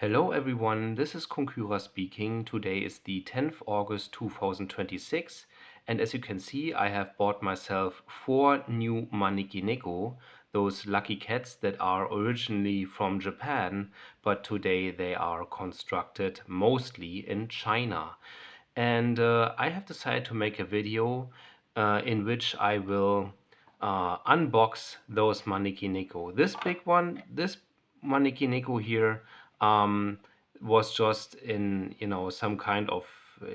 Hello everyone, this is Konkyra speaking. Today is the 10th August 2026, and as you can see I have bought myself 4 new Maneki-neko, those lucky cats that are originally from Japan, but today they are constructed mostly in China. And I have decided to make a video in which I will unbox those Maneki-neko. This big one, this Maneki-neko here was just in, some kind of,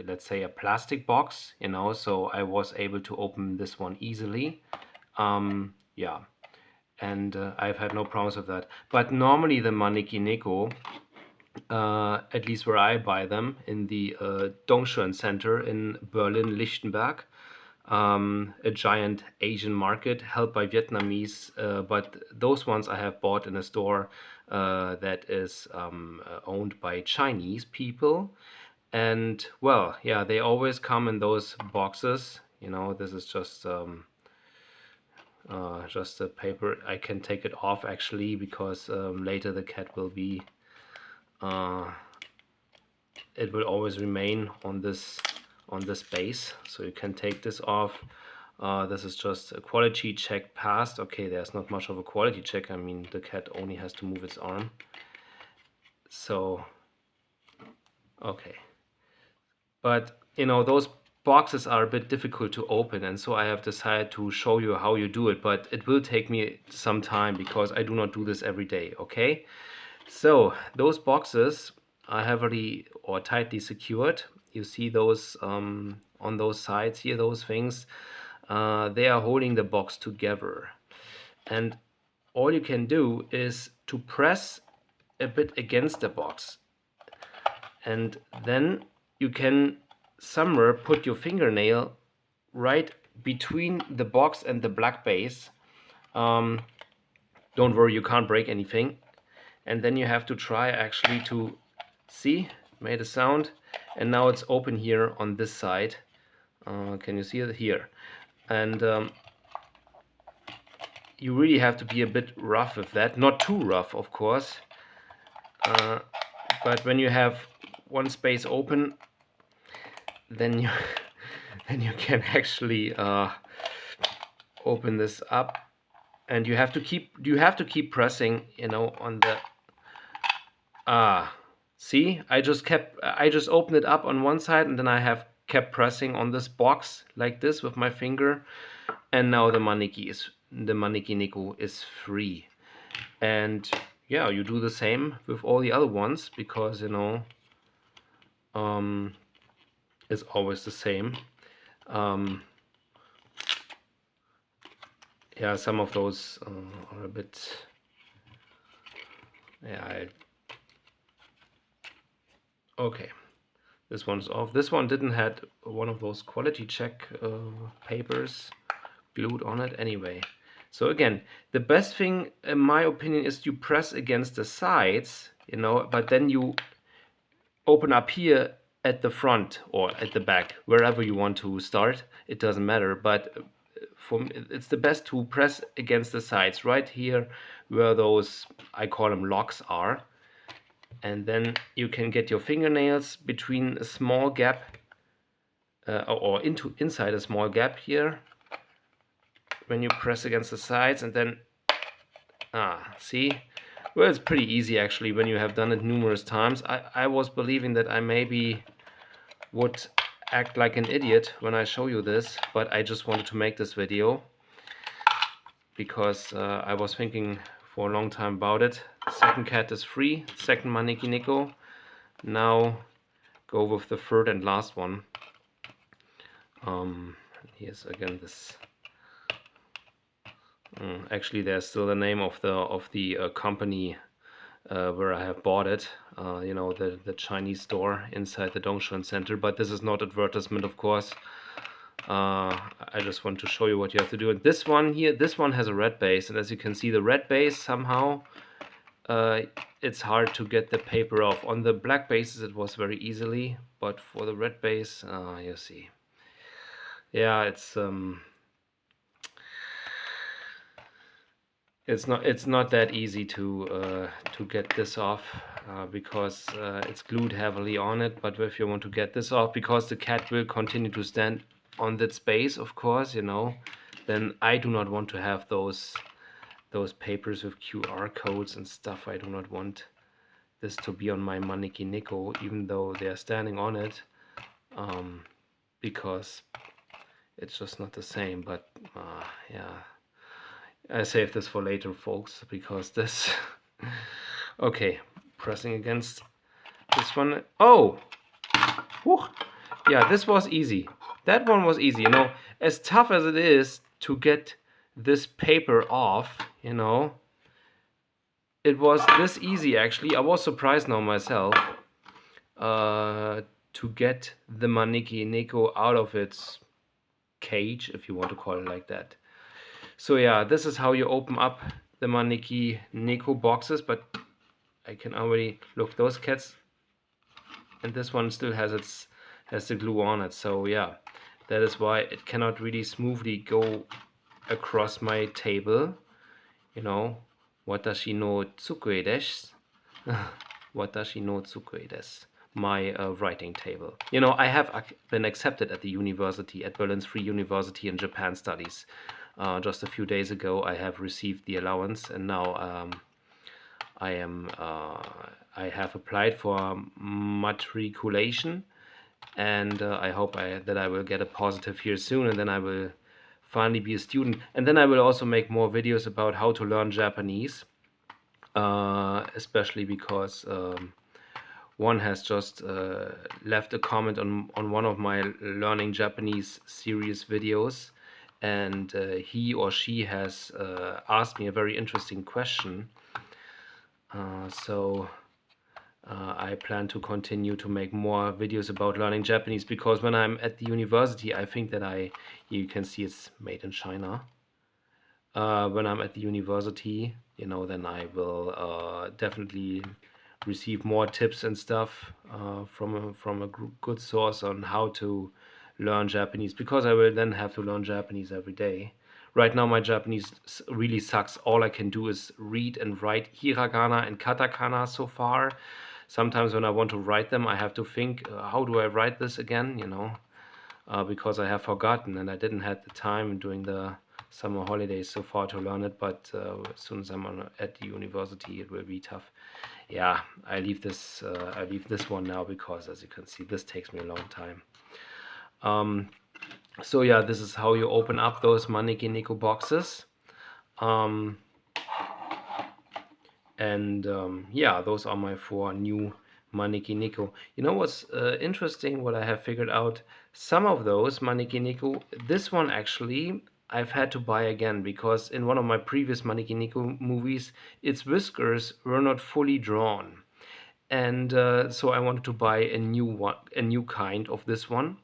let's say, a plastic box, so I was able to open this one easily. Yeah, and I've had no problems with that. But normally the Maneki-neko, at least where I buy them, in the Dongshuan Center in Berlin-Lichtenberg, a giant Asian market held by Vietnamese, but those ones I have bought in a store that is owned by Chinese people. And well, yeah, they always come in those boxes. This is just a paper. I can take it off actually because later the cat will be it will always remain on this base, so you can take this off. This is just a quality check passed. Okay, there's not much of a quality check. I mean, the cat only has to move its arm. So, okay. But, those boxes are a bit difficult to open, and so I have decided to show you how you do it, but it will take me some time because I do not do this every day, okay? So, those boxes are heavily or tightly secured. You see those on those sides here, those things. They are holding the box together. And all you can do is to press a bit against the box. And then you can somewhere put your fingernail right between the box and the black base. Don't worry, you can't break anything. And then you have to try actually to see, made a sound, and now it's open here on this side. Can you see it here? And you really have to be a bit rough with that, not too rough of course, but when you have one space open, then you then you can actually open this up, and you have to keep pressing, on the see, I just opened it up on one side, and then I have kept pressing on this box like this with my finger, and now the Maneki-neko is free. And yeah, you do the same with all the other ones because it's always the same. Yeah, some of those are a bit, yeah, okay, this one's off. This one didn't had one of those quality check papers glued on it anyway. So again, the best thing in my opinion is you press against the sides, but then you open up here at the front or at the back, wherever you want to start, it doesn't matter, but for me, it's the best to press against the sides right here where those, I call them locks, are. And then you can get your fingernails between a small gap or inside a small gap here when you press against the sides, and then see, well, it's pretty easy actually when you have done it numerous times. I was believing that I maybe would act like an idiot when I show you this, but I just wanted to make this video because I was thinking for a long time about it. Second cat is free, second Maneki-neko. Now go with the third and last one. Here's again this. Actually, there's still the name of the company where I have bought it. The Chinese store inside the Dongshuan Center. But this is not advertisement, of course. I just want to show you what you have to do. And this one here, this one has a red base, and as you can see, the red base somehow it's hard to get the paper off. On the black bases it was very easily, but for the red base, you see, yeah, it's It's not that easy to get this off because it's glued heavily on it. But if you want to get this off, because the cat will continue to stand on that space, of course, then I do not want to have those papers with QR codes and stuff. I do not want this to be on my Maneki-neko, even though they are standing on it, because it's just not the same. But yeah, I save this for later, folks, because this. Okay, pressing against this one. Oh, whew. Yeah, this was easy. That one was easy. As tough as it is to get this paper off, it was this easy actually. I was surprised now myself to get the Maneki-neko out of its cage, if you want to call it like that. So yeah, this is how you open up the Maneki-neko boxes, but I can already look, those cats, and this one still has the glue on it. So yeah, that is why it cannot really smoothly go across my table. Watashi no tsukue desu. Watashi no tsukue desu. My writing table. I have been accepted at the university, at Berlin's Free University in Japan Studies. Just a few days ago, I have received the allowance, and now I have applied for matriculation, and I hope that I will get a positive here soon, and then I will finally be a student. And then I will also make more videos about how to learn Japanese, especially because one has just left a comment on one of my Learning Japanese series videos, and he or she has asked me a very interesting question. So I plan to continue to make more videos about learning Japanese, because when I'm at the university, I think that you can see it's made in China. When I'm at the university, then I will definitely receive more tips and stuff from a good source on how to learn Japanese, because I will then have to learn Japanese every day. Right now my Japanese really sucks. All I can do is read and write hiragana and katakana so far. Sometimes when I want to write them, I have to think, how do I write this again, because I have forgotten, and I didn't have the time during the summer holidays so far to learn it. But as soon as I'm at the university, it will be tough. Yeah, I leave this one now, because as you can see, this takes me a long time. So yeah, this is how you open up those Maneki-neko boxes. Yeah, those are my 4 new Maneki-neko. What's interesting, what I have figured out, some of those Maneki-neko, this one actually I've had to buy again, because in one of my previous Maneki-neko movies, its whiskers were not fully drawn. And so I wanted to buy a new kind of this one.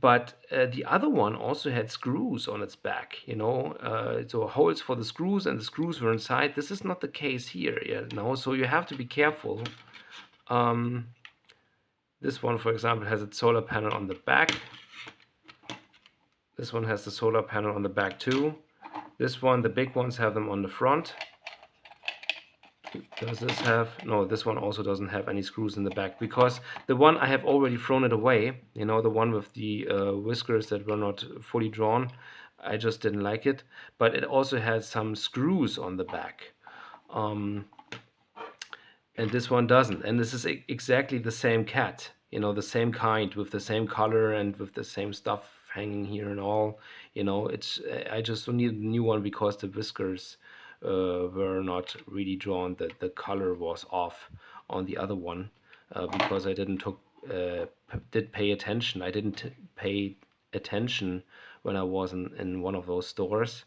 But the other one also had screws on its back, so holes for the screws, and the screws were inside. This is not the case here, so you have to be careful. This one, for example, has its solar panel on the back. This one has the solar panel on the back too. This one, the big ones, have them on the front. Does this have? No, this one also doesn't have any screws in the back, because the one I have already thrown it away, the one with the whiskers that were not fully drawn. I just didn't like it, but it also has some screws on the back, and this one doesn't. And this is exactly the same cat, the same kind, with the same color and with the same stuff hanging here and all. I just don't need a new one, because the whiskers were not really drawn. The color was off on the other one, because I did pay attention. I didn't pay attention when I was in one of those stores.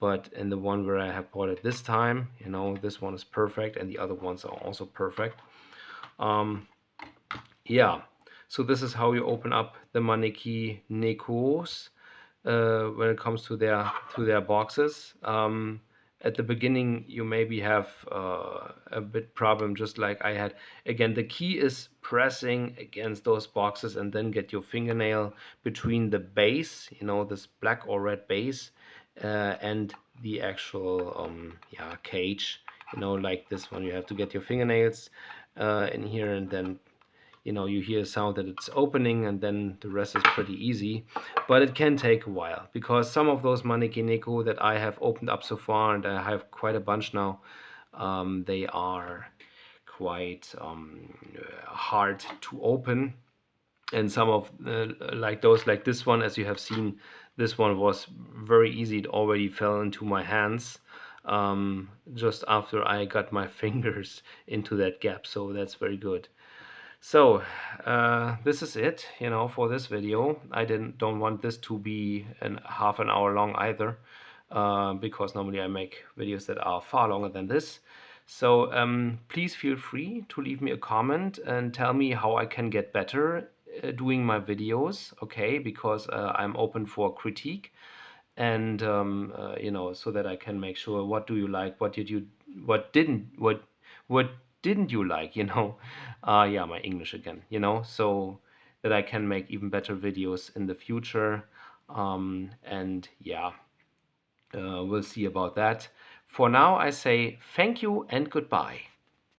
But in the one where I have bought it this time, this one is perfect, and the other ones are also perfect. Yeah, so this is how you open up the Maneki-nekos when it comes to their boxes. At the beginning, you maybe have a bit problem, just like I had. Again, the key is pressing against those boxes, and then get your fingernail between the base, this black or red base, and the actual cage. Like this one, you have to get your fingernails in here, and then you hear a sound that it's opening, and then the rest is pretty easy. But it can take a while, because some of those Maneki-neko that I have opened up so far, and I have quite a bunch now, they are quite hard to open. And some of like this one, as you have seen, this one was very easy. It already fell into my hands just after I got my fingers into that gap, so that's very good. So this is it, for this video. I don't want this to be half an hour long either, because normally I make videos that are far longer than this. So please feel free to leave me a comment and tell me how I can get better doing my videos, okay? Because I'm open for critique, and so that I can make sure what do you like, what didn't you like, yeah, my English again, so that I can make even better videos in the future. And yeah, we'll see about that. For now, I say thank you and goodbye.